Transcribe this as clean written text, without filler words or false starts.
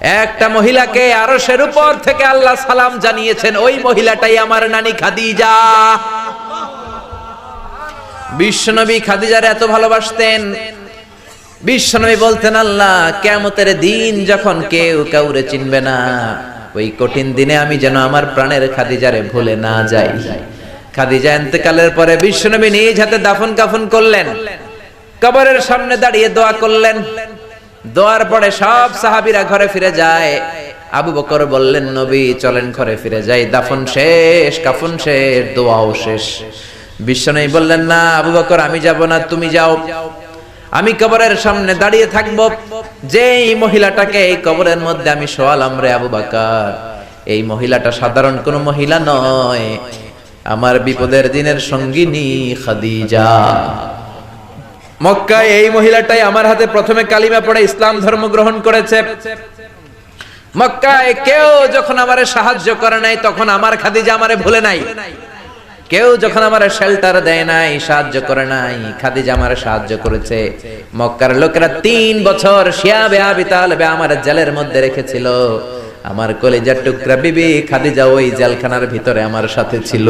একটা মহিলাকে আরশের উপর থেকে আল্লাহ সালাম জানিয়েছেন, ওই মহিলাটাই আমার নানি খাদিজা। বিশ্বনবী খাদিজার এত ভালোবাসতেন, বিশ্বনবী বলতেন, আল্লাহ কিয়ামতের দিন যখন কেউ কাউরে চিনবে না, ওই কঠিন দিনে আমি যেন আমার প্রাণের খাদিজারে ভুলে না যাই। খাদিজা ইন্তেকালের পরে বিশ্বনবী নিজ হাতে দাফন কাফন করলেন, কবরের সামনে দাঁড়িয়ে দোয়া করলেন। দোয়ার পরে সব সাহাবীরা ঘরে ফিরে যায়। আবু বকর বললেন, নবী চলেন ঘরে ফিরে যাই, দাফন শেষ, কাফন শেষ, দোয়াও শেষ। বিশ্বনবী বললেন, না আবু বকর, আমি যাব না, তুমি যাও, আমি কবরের সামনে দাঁড়িয়ে থাকবো। যেই মহিলাটাকে এই কবরের মধ্যে আমি শোয়ালাম রে আবু বকর, এই মহিলাটা সাধারণ কোন মহিলা নয়, আমার বিপদের দিনের সঙ্গিনী খাদিজা। মক্কায় এই মহিলাটাই আমার হাতে প্রথমে কালিমা পড়ে ইসলাম ধর্ম গ্রহণ করেছে। মক্কায় কেউ যখন আমারে সাহায্য করে নাই, তখন আমার খাদিজা আমারে ভুলে নাই। কেউ যখন আমার শেল্টার দেয় নাই, সাহায্য করে নাই, খাদিজা আমারে সাহায্য করেছে। মক্কার লোকেরা 3 বছর শিয়াবে আবি তালেবে আমার জেলের মধ্যে রেখেছিল। আমার কলিজার টুকরা বিবি খাদিজা ওই জেলখানার ভিতরে আমার সাথে ছিল।